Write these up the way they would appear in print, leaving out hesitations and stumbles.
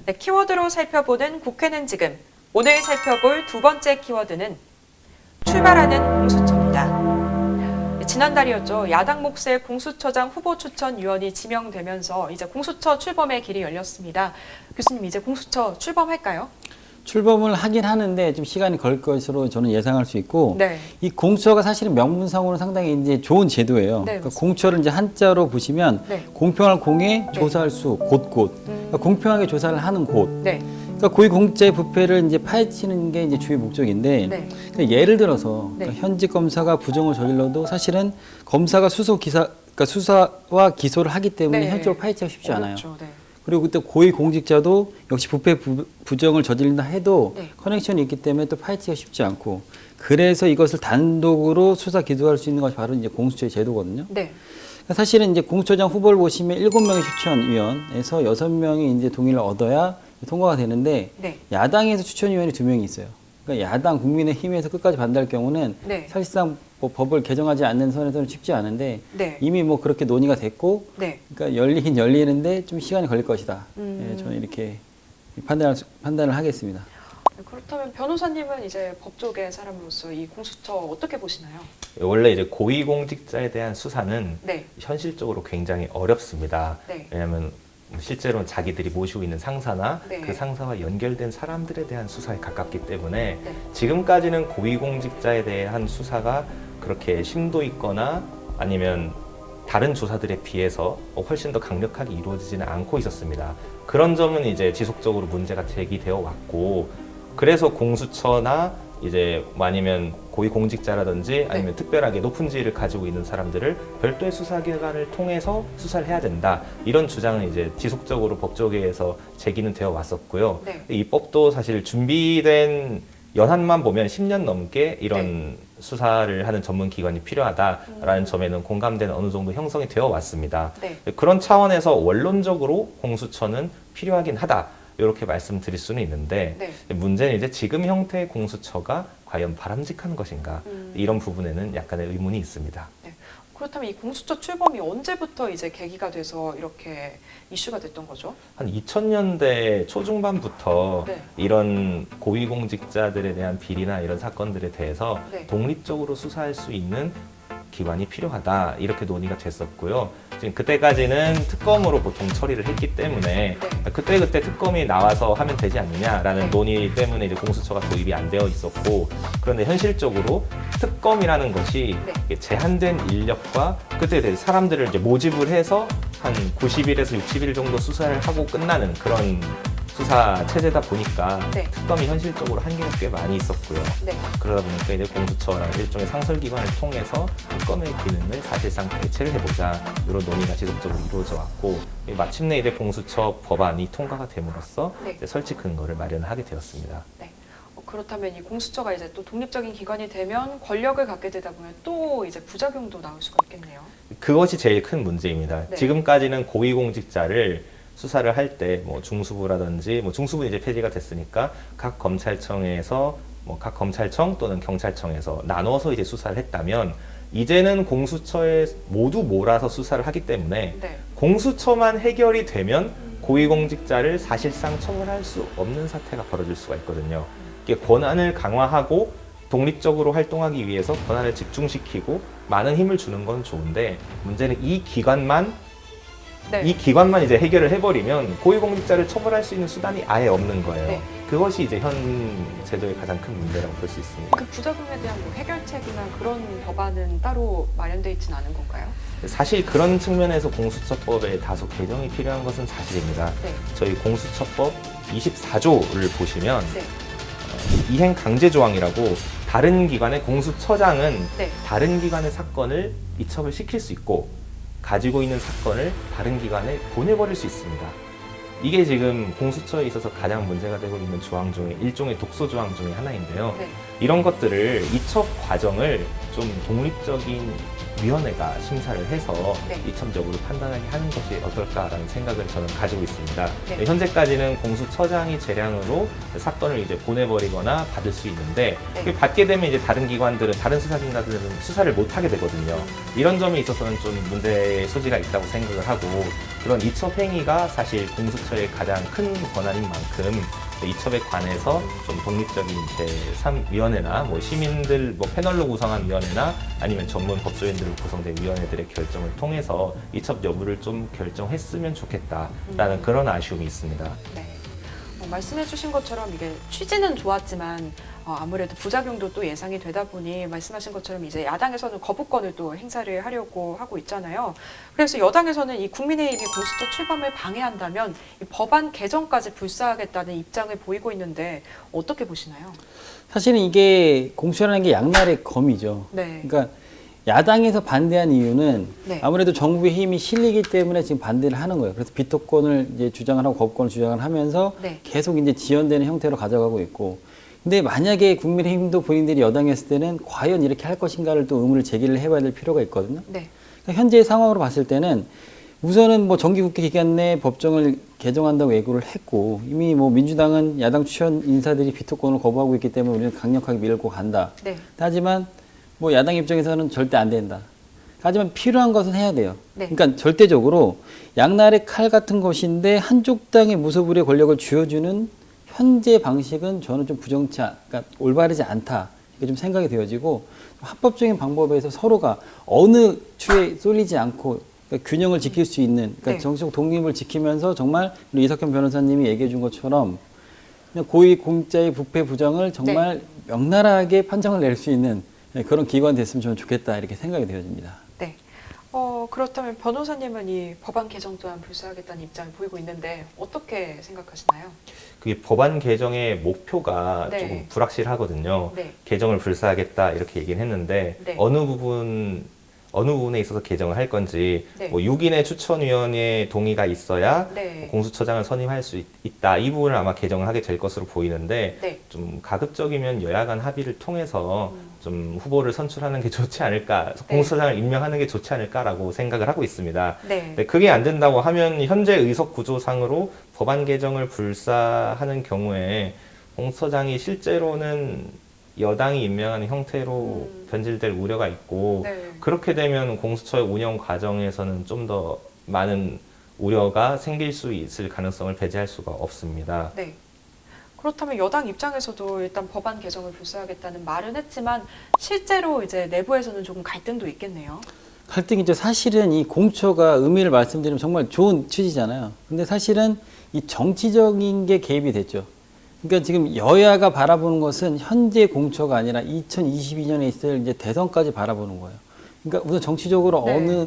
네, 키워드로 살펴보는 국회는 지금. 오늘 살펴볼 두 번째 키워드는 출발하는 공수처입니다. 지난달이었죠. 야당 몫의 공수처장 후보 추천 위원이 지명되면서 이제 공수처 출범의 길이 열렸습니다. 교수님, 이제 공수처 출범할까요? 출범을 하긴 하는데 좀 시간이 걸릴 것으로 저는 예상할 수 있고, 네. 이 공수처가 사실은 명분상으로는 상당히 이제 좋은 제도예요. 네, 그러니까 공처를 이제 한자로 보시면 네. 공평할 공에 네. 조사할 수 곳곳, 그러니까 공평하게 조사를 하는 곳. 네. 그러니까 고위공직자의 부패를 이제 파헤치는 게 이제 주요 목적인데, 네. 그러니까 예를 들어서 네. 그러니까 현직 검사가 부정을 저질러도 사실은 검사가 그러니까 수사와 기소를 하기 때문에 네. 현직으로 파헤치기가 쉽지 않아요. 어렵죠. 네. 그리고 그때 고위공직자도 역시 부패 부정을 저지른다 해도 네. 커넥션이 있기 때문에 또 파헤치기가 쉽지 않고, 그래서 이것을 단독으로 수사 기소할 수 있는 것이 바로 이제 공수처의 제도거든요. 네. 사실은 이제 공수처장 후보를 보시면 7명의 추천위원에서 6명이 이제 동의를 얻어야 통과가 되는데, 네. 야당에서 추천위원이 2명이 있어요. 그러니까 야당 국민의힘에서 끝까지 반대할 경우는 네. 사실상 뭐 법을 개정하지 않는 선에서는 쉽지 않은데, 네. 이미 뭐 그렇게 논의가 됐고, 네. 그러니까 열리긴 열리는데 좀 시간이 걸릴 것이다. 예, 저는 이렇게 판단을 하겠습니다. 그렇다면 변호사님은 이제 법조계 사람으로서 이 공수처 어떻게 보시나요? 원래 이제 고위공직자에 대한 수사는 네. 현실적으로 굉장히 어렵습니다. 네. 왜냐하면 실제로 자기들이 모시고 있는 상사나 네. 그 상사와 연결된 사람들에 대한 수사에 가깝기 때문에 네. 지금까지는 고위공직자에 대한 수사가 그렇게 심도 있거나 아니면 다른 조사들에 비해서 훨씬 더 강력하게 이루어지지는 않고 있었습니다. 그런 점은 이제 지속적으로 문제가 제기되어 왔고, 그래서 공수처나 이제 뭐 아니면 고위공직자라든지 아니면 특별하게 높은 지위를 가지고 있는 사람들을 별도의 수사기관을 통해서 수사를 해야 된다, 이런 주장은 이제 지속적으로 법조계에서 제기는 되어 왔었고요. 네. 이 법도 사실 준비된 연한만 보면 10년 넘게 이런 수사를 하는 전문기관이 필요하다라는 점에는 공감대는 어느 정도 형성이 되어 왔습니다. 네. 그런 차원에서 원론적으로 공수처는 필요하긴 하다, 이렇게 말씀드릴 수는 있는데, 네. 문제는 이제 지금 형태의 공수처가 과연 바람직한 것인가, 이런 부분에는 약간의 의문이 있습니다. 네. 그렇다면 이 공수처 출범이 언제부터 이제 계기가 돼서 이렇게 이슈가 됐던 거죠? 한 2000년대 초중반부터 네. 이런 고위공직자들에 대한 비리나 이런 사건들에 대해서 네. 독립적으로 수사할 수 있는 기관이 필요하다, 이렇게 논의가 됐었고요. 지금 그때까지는 특검으로 보통 처리를 했기 때문에 네. 그때 특검이 나와서 하면 되지 않느냐라는 네. 논의 때문에 이제 공수처가 도입이 안 되어 있었고, 그런데 현실적으로 특검이라는 것이 네. 제한된 인력과 그때 이제 사람들을 이제 모집을 해서 한 90일에서 60일 정도 수사를 하고 끝나는 그런 수사 체제다 보니까 네. 특검이 현실적으로 한계가 꽤 많이 있었고요. 네. 그러다 보니까 이제 공수처라는 일종의 상설기관을 통해서 특검의 기능을 사실상 대체를 해보자, 이런 논의가 지속적으로 이루어져 왔고, 마침내 이제 공수처 법안이 통과가 됨으로써 네. 이제 설치 근거를 마련하게 되었습니다. 네. 그렇다면 이 공수처가 이제 또 독립적인 기관이 되면 권력을 갖게 되다 보면 또 이제 부작용도 나올 수가 있겠네요. 그것이 제일 큰 문제입니다. 네. 지금까지는 고위공직자를 수사를 할 때 뭐 중수부라든지, 뭐 중수부 이제 폐지가 됐으니까 각 검찰청에서 뭐 각 검찰청 또는 경찰청에서 나눠서 이제 수사를 했다면, 이제는 공수처에 모두 몰아서 수사를 하기 때문에 네. 공수처만 해결이 되면 고위공직자를 사실상 처벌할 수 없는 사태가 벌어질 수가 있거든요. 이게 권한을 강화하고 독립적으로 활동하기 위해서 권한을 집중시키고 많은 힘을 주는 건 좋은데, 문제는 이 기관만 네. 이제 해결을 해버리면 고위공직자를 처벌할 수 있는 수단이 아예 없는 거예요. 네. 그것이 이제 현 제도의 가장 큰 문제라고 볼 수 있습니다. 그 부작용에 대한 뭐 해결책이나 그런 법안은 따로 마련되어 있지는 않은 건가요? 사실 그런 측면에서 공수처법에 다소 개정이 필요한 것은 사실입니다. 네. 저희 공수처법 24조를 보시면 네. 이행 강제 조항이라고, 다른 기관의 공수처장은 네. 다른 기관의 사건을 이첩을 시킬 수 있고, 가지고 있는 사건을 다른 기관에 보내버릴 수 있습니다. 이게 지금 공수처에 있어서 가장 문제가 되고 있는 조항 중에 일종의 독소 조항 중에 하나인데요. 네. 이런 것들을 이첩 과정을 좀 독립적인 위원회가 심사를 해서 네. 이첩적으로 판단하게 하는 것이 어떨까라는 생각을 저는 가지고 있습니다. 네. 현재까지는 공수처장이 재량으로 사건을 이제 보내버리거나 받을 수 있는데, 네. 받게 되면 이제 다른 기관들은, 다른 수사기관들은 수사를 못 하게 되거든요. 이런 점에 있어서는 좀 문제의 소지가 있다고 생각을 하고, 그런 이첩 행위가 사실 공수처의 공수처의 가장 큰 권한인 만큼 이첩에 관해서 좀 독립적인 제3위원회나 뭐 시민들 뭐 패널로 구성한 위원회나 아니면 전문 법조인들로 구성된 위원회들의 결정을 통해서 이첩 여부를 좀 결정했으면 좋겠다라는 그런 아쉬움이 있습니다. 네. 말씀해 주신 것처럼 이게 취지는 좋았지만 아무래도 부작용도 또 예상이 되다 보니 말씀하신 것처럼 이제 야당에서는 거부권을 또 행사를 하려고 하고 있잖아요. 그래서 여당에서는 이 국민의힘이 공수처 출범을 방해한다면 이 법안 개정까지 불사하겠다는 입장을 보이고 있는데 어떻게 보시나요? 사실은 이게 공수처라는 게 양날의 검이죠. 네. 그러니까 야당에서 반대한 이유는 네. 아무래도 정부의 힘이 실리기 때문에 지금 반대를 하는 거예요. 그래서 비토권을 이제 주장을 하고 거부권을 주장을 하면서 네. 계속 이제 지연되는 형태로 가져가고 있고. 근데 만약에 국민의힘도 본인들이 여당이었을 때는 과연 이렇게 할 것인가를 또 의문을 제기를 해봐야 될 필요가 있거든요. 네. 그러니까 현재 상황으로 봤을 때는 우선은 뭐 정기국회 기간 내 법정을 개정한다고 예고를 했고 이미 뭐 민주당은 야당 추천 인사들이 비토권을 거부하고 있기 때문에 우리는 강력하게 밀고 간다. 네. 하지만 뭐 야당 입장에서는 절대 안 된다. 하지만 필요한 것은 해야 돼요. 네. 그러니까 절대적으로 양날의 칼 같은 것인데 한쪽 당의 무소불위의 권력을 쥐어주는 현재 방식은 저는 좀 그러니까 올바르지 않다. 이게 좀 생각이 되어지고 합법적인 방법에서 서로가 어느 추에 쏠리지 않고 그러니까 균형을 지킬 수 있는 그러니까 네. 정치적 독립을 지키면서 정말 우리 이석현 변호사님이 얘기해 준 것처럼 그냥 고위 공자의 부패 부정을 정말 명나라하게 판정을 낼 수 있는 그런 기관 됐으면 저는 좋겠다 이렇게 생각이 되어집니다. 네. 그렇다면 변호사님은 이 법안 개정 또한 불사하겠다는 입장을 보이고 있는데 어떻게 생각하시나요? 그게 법안 개정의 목표가 네. 조금 불확실하거든요. 네. 개정을 불사하겠다 이렇게 얘기는 했는데 네. 어느 부분에 있어서 개정을 할 건지 네. 뭐 6인의 추천위원회 동의가 있어야 네. 공수처장을 선임할 수 있다. 이 부분을 아마 개정을 하게 될 것으로 보이는데 네. 좀 가급적이면 여야 간 합의를 통해서 좀 후보를 선출하는 게 좋지 않을까, 네. 공수처장을 임명하는 게 좋지 않을까라고 생각을 하고 있습니다. 네. 근데 그게 안 된다고 하면 현재 의석 구조상으로 법안 개정을 불사하는 경우에 공수처장이 실제로는 여당이 임명하는 형태로 변질될 우려가 있고 네. 그렇게 되면 공수처의 운영 과정에서는 좀 더 많은 우려가 생길 수 있을 가능성을 배제할 수가 없습니다. 네. 그렇다면 여당 입장에서도 일단 법안 개정을 불사하겠다는 말은 했지만 실제로 이제 내부에서는 조금 갈등도 있겠네요. 갈등이죠. 사실은 이 공처가 의미를 말씀드리면 정말 좋은 취지잖아요. 근데 사실은 이 정치적인 게 개입이 됐죠. 그러니까 지금 여야가 바라보는 것은 현재 공처가 아니라 2022년에 있을 이제 대선까지 바라보는 거예요. 그러니까 우선 정치적으로 네. 어느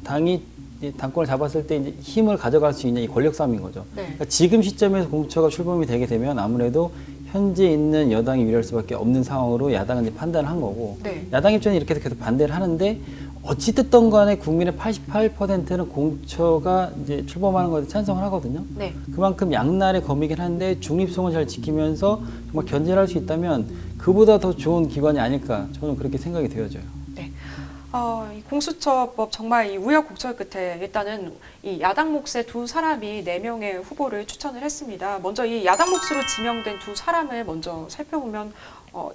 당이 이제 당권을 잡았을 때 이제 힘을 가져갈 수 있냐 이 권력 싸움인 거죠. 네. 그러니까 지금 시점에서 공처가 출범이 되게 되면 아무래도 현재 있는 여당이 유리할 수밖에 없는 상황으로 야당은 이제 판단을 한 거고 네. 야당 입장에 이렇게 계속 반대를 하는데 어찌됐든 간에 국민의 88%는 공처가 이제 출범하는 것에 찬성을 하거든요. 네. 그만큼 양날의 검이긴 한데 중립성을 잘 지키면서 정말 견제를 할 수 있다면 그보다 더 좋은 기관이 아닐까 저는 그렇게 생각이 되어져요. 네. 이 공수처법 정말 이 우여곡절 끝에 일단은 이 야당 몫의 두 사람이 4명의 후보를 추천을 했습니다. 먼저 이 야당 몫으로 지명된 두 사람을 먼저 살펴보면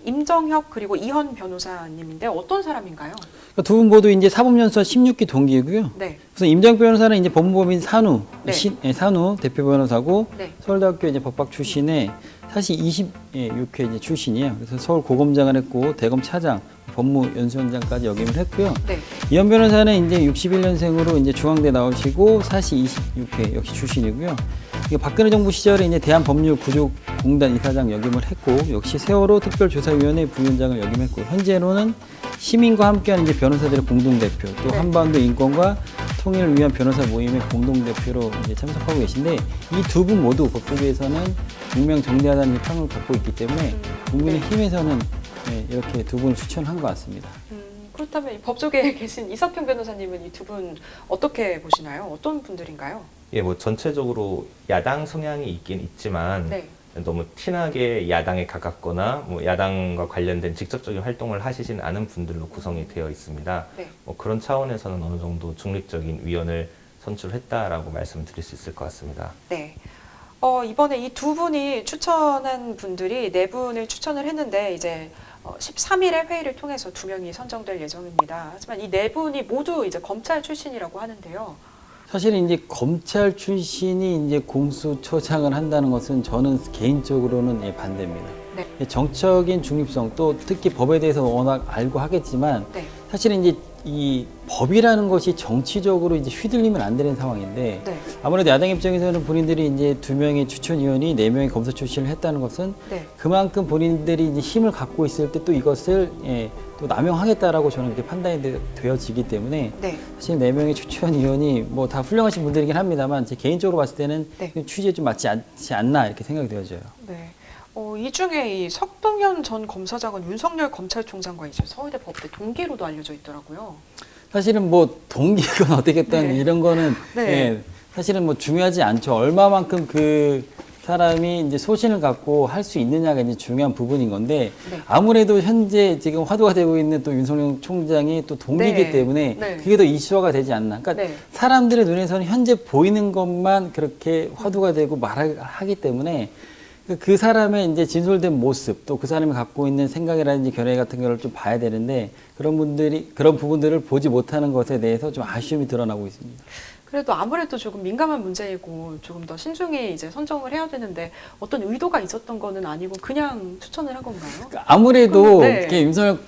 임정혁 그리고 이현 변호사님인데 어떤 사람인가요? 그러니까 두 분 모두 이제 사법연수원 16기 동기이고요. 네. 그래서 임정 변호사는 이제 법무법인 산우, 네. 산우 대표 변호사고 네. 서울대학교 이제 법학 출신에 사실 26회 이제 출신이에요. 그래서 서울 고검장을 했고 대검 차장, 법무연수원장까지 역임을 했고요. 네. 이현 변호사는 이제 61년생으로 이제 중앙대 나오시고 사시 26회 역시 출신이고요. 이게 박근혜 정부 시절에 이제 대한법률구조공단 이사장 역임을 했고 역시 세월호 특별조사위원회 부위원장을 역임했고 현재로는 시민과 함께하는 이제 변호사들의 공동대표 또 네. 한반도 인권과 통일을 위한 변호사 모임의 공동대표로 이제 참석하고 계신데 이 두 분 모두 법조계에서는 유명정대하다는 평을 갖고 있기 때문에 국민의힘에서는 네, 이렇게 두 분을 추천한 것 같습니다. 그렇다면 이 법조계에 계신 이석현 변호사님은 이 두 분 어떻게 보시나요? 어떤 분들인가요? 예, 뭐 전체적으로 야당 성향이 있긴 있지만 네. 너무 티나게 야당에 가깝거나 뭐 야당과 관련된 직접적인 활동을 하시진 않은 분들로 구성이 되어 있습니다. 네. 뭐 그런 차원에서는 어느 정도 중립적인 위원을 선출했다라고 말씀드릴 수 있을 것 같습니다. 네. 이번에 이 두 분이 추천한 분들이 4분을 추천을 했는데 이제 13일에 회의를 통해서 2명이 선정될 예정입니다. 하지만 이 4분이 모두 이제 검찰 출신이라고 하는데요. 사실은 이제 검찰 출신이 이제 공수처장을 한다는 것은 저는 개인적으로는 예, 반대입니다. 네. 정적인 중립성 또 특히 법에 대해서 워낙 알고 하겠지만 네. 사실은 이제 이 법이라는 것이 정치적으로 이제 휘둘리면 안 되는 상황인데 네. 아무래도 야당 입장에서는 본인들이 이제 2명의 추천위원이 4명의 검사 출신을 했다는 것은 네. 그만큼 본인들이 이제 힘을 갖고 있을 때 또 이것을 예, 또 남용하겠다라고 저는 그렇게 판단이 되어지기 때문에 네. 사실 4명의 추천위원이 뭐 다 훌륭하신 분들이긴 합니다만 제 개인적으로 봤을 때는 네. 취지에 좀 맞지 않지 않나 이렇게 생각이 되어져요. 네. 이 중에 이 석동현 전 검사장은 윤석열 검찰총장과 이제 서울대 법대 동기로도 알려져 있더라고요. 사실은 뭐 동기건 어떻겠든 네. 이런 거는 네. 예, 사실은 뭐 중요하지 않죠. 얼마만큼 그 사람이 이제 소신을 갖고 할 수 있느냐가 이제 중요한 부분인 건데 네. 아무래도 현재 지금 화두가 되고 있는 또 윤석열 총장이 또 동기이기 네. 때문에 네. 그게 더 이슈화가 되지 않나. 그러니까 네. 사람들의 눈에서는 현재 보이는 것만 그렇게 화두가 되고 말하기 때문에 그 사람의 이제 진솔된 모습 또 그 사람이 갖고 있는 생각이라든지 견해 같은 거를 좀 봐야 되는데 그런 부분들을 보지 못하는 것에 대해서 좀 아쉬움이 드러나고 있습니다. 그래도 아무래도 조금 민감한 문제이고 조금 더 신중히 이제 선정을 해야 되는데 어떤 의도가 있었던 거는 아니고 그냥 추천을 한 건가요? 아무래도 네. 이렇게 윤석열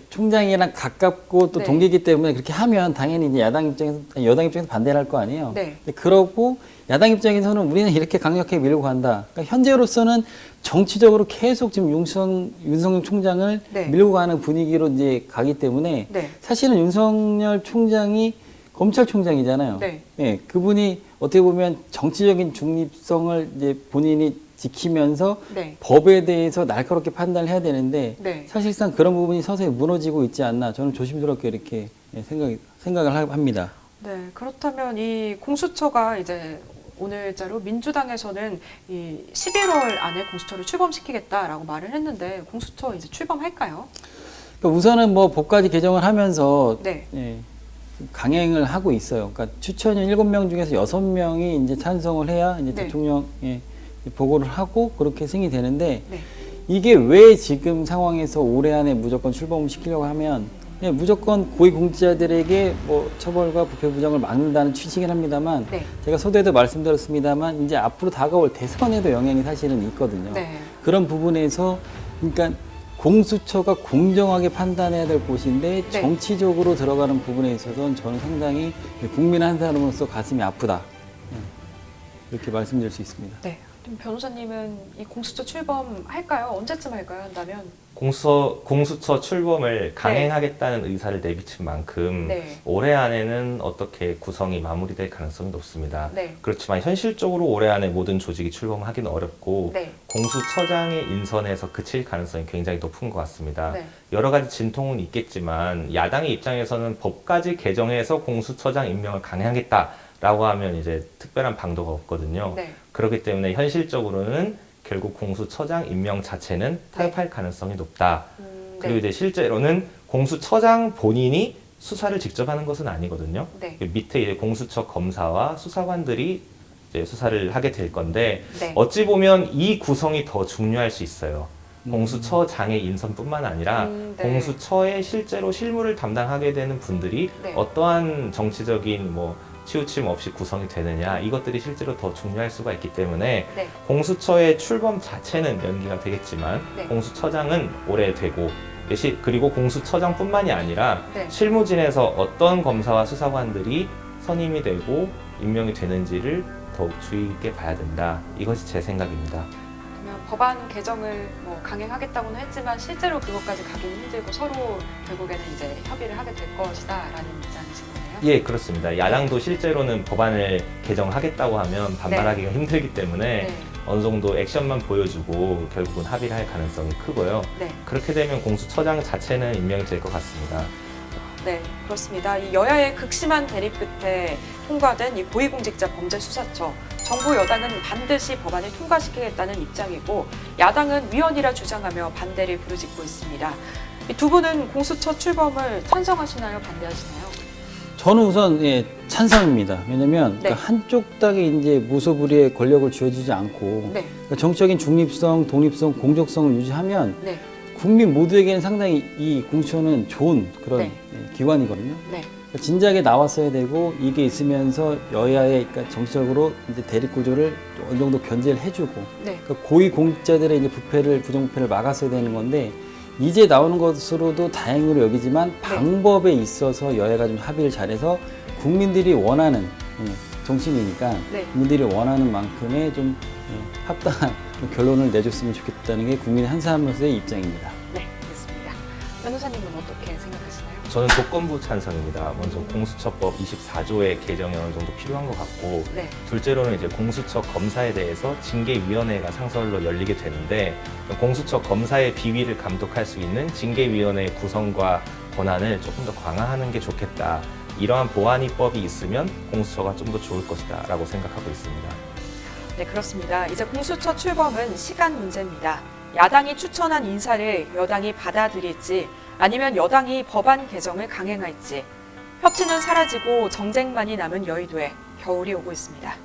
총장이랑 가깝고 또 네. 동기이기 때문에 그렇게 하면 당연히 이제 여당 입장에서 반대를 할 거 아니에요. 네. 그러고 야당 입장에서는 우리는 이렇게 강력하게 밀고 간다. 그러니까 현재로서는 정치적으로 계속 지금 윤석열 총장을 네. 밀고 가는 분위기로 이제 가기 때문에 네. 사실은 윤석열 총장이 검찰총장이잖아요. 네. 예, 그분이 어떻게 보면 정치적인 중립성을 이제 본인이 지키면서 네. 법에 대해서 날카롭게 판단을 해야 되는데 네. 사실상 그런 부분이 서서히 무너지고 있지 않나 저는 조심스럽게 이렇게 생각을 합니다. 네. 그렇다면 이 공수처가 이제 오늘자로 민주당에서는 이 11월 안에 공수처를 출범시키겠다라고 말을 했는데 공수처 이제 출범할까요? 그러니까 우선은 뭐 법까지 개정을 하면서 네. 예, 강행을 하고 있어요. 그러니까 추천인 7명 중에서 6명이 이제 찬성을 해야 이제 네. 대통령에 보고를 하고 그렇게 승인이 되는데 네. 이게 왜 지금 상황에서 올해 안에 무조건 출범을 시키려고 하면 무조건 고위공직자들에게 뭐 처벌과 부패 부정을 막는다는 취지긴 합니다만 네. 제가 소대도 말씀드렸습니다만 이제 앞으로 다가올 대선에도 영향이 사실은 있거든요. 네. 그런 부분에서 그러니까 공수처가 공정하게 판단해야 될 곳인데 네. 정치적으로 들어가는 부분에 있어서는 저는 상당히 국민 한 사람으로서 가슴이 아프다. 이렇게 말씀드릴 수 있습니다. 네. 그럼 변호사님은 이 공수처 출범할까요? 언제쯤 할까요? 한다면? 공수처 출범을 강행하겠다는 의사를 내비친 만큼 네. 올해 안에는 어떻게 구성이 마무리될 가능성이 높습니다. 네. 그렇지만 현실적으로 올해 안에 모든 조직이 출범하기는 어렵고 네. 공수처장의 인선에서 그칠 가능성이 굉장히 높은 것 같습니다. 네. 여러 가지 진통은 있겠지만 야당의 입장에서는 법까지 개정해서 공수처장 임명을 강행하겠다라고 하면 이제 특별한 방도가 없거든요. 네. 그렇기 때문에 현실적으로는 결국 공수처장 임명 자체는 타협할 가능성이 높다. 그리고 네. 이제 실제로는 공수처장 본인이 수사를 직접 하는 것은 아니거든요. 네. 밑에 이제 공수처 검사와 수사관들이 이제 수사를 하게 될 건데 네. 어찌 보면 이 구성이 더 중요할 수 있어요. 공수처장의 인선뿐만 아니라 네. 공수처에 실제로 실무를 담당하게 되는 분들이 네. 어떠한 정치적인 뭐 치우침 없이 구성이 되느냐 이것들이 실제로 더 중요할 수가 있기 때문에 네. 공수처의 출범 자체는 연기가 되겠지만 네. 공수처장은 올해 되고 그리고 공수처장뿐만이 아니라 네. 실무진에서 어떤 검사와 수사관들이 선임이 되고 임명이 되는지를 더욱 주의 깊게 봐야 된다. 이것이 제 생각입니다. 그러면 법안 개정을 뭐 강행하겠다고는 했지만 실제로 그것까지 가기는 힘들고 서로 결국에는 이제 협의를 하게 될 것이다라는 입장이신 거예요? 예, 그렇습니다. 야당도 실제로는 법안을 개정하겠다고 하면 반발하기가 힘들기 때문에 네. 어느 정도 액션만 보여주고 결국은 합의를 할 가능성이 크고요. 네. 그렇게 되면 공수처장 자체는 임명이 될 것 같습니다. 네, 그렇습니다. 이 여야의 극심한 대립 끝에 통과된 이 고위공직자 범죄수사처. 정부 여당은 반드시 법안을 통과시키겠다는 입장이고 야당은 위헌이라 주장하며 반대를 부르짖고 있습니다. 이 두 분은 공수처 출범을 찬성하시나요? 반대하시나요? 저는 우선 찬성입니다. 왜냐하면 네. 그러니까 한쪽 당에 이제 무소불위의 권력을 쥐어주지 않고 네. 그러니까 정적인 중립성, 독립성, 공정성을 유지하면 네. 국민 모두에게는 상당히 이 공수처는 좋은 그런 네. 기관이거든요. 네. 진작에 나왔어야 되고 이게 있으면서 여야의 그러니까 정치적으로 이제 대립 구조를 어느 정도 견제를 해주고 네. 그러니까 고위 공직자들의 이제 부정부패를 막았어야 되는 건데 이제 나오는 것으로도 다행으로 여기지만 방법에 있어서 여야가 좀 합의를 잘해서 국민들이 원하는 정치인이니까 네. 국민들이 원하는 만큼의 좀 합당한 결론을 내줬으면 좋겠다는 게 국민의 한 사람으로서의 입장입니다. 네, 알겠습니다. 변호사님은 어떻게 생각하시나요? 저는 조건부 찬성입니다. 먼저 공수처법 24조의 개정이 어느 정도 필요한 것 같고 네. 둘째로는 이제 공수처 검사에 대해서 징계위원회가 상설로 열리게 되는데 공수처 검사의 비위를 감독할 수 있는 징계위원회의 구성과 권한을 조금 더 강화하는 게 좋겠다. 이러한 보완입법이 있으면 공수처가 좀 더 좋을 것이다 라고 생각하고 있습니다. 네, 그렇습니다. 이제 공수처 출범은 시간 문제입니다. 야당이 추천한 인사를 여당이 받아들일지 아니면 여당이 법안 개정을 강행할지 협치는 사라지고 정쟁만이 남은 여의도에 겨울이 오고 있습니다.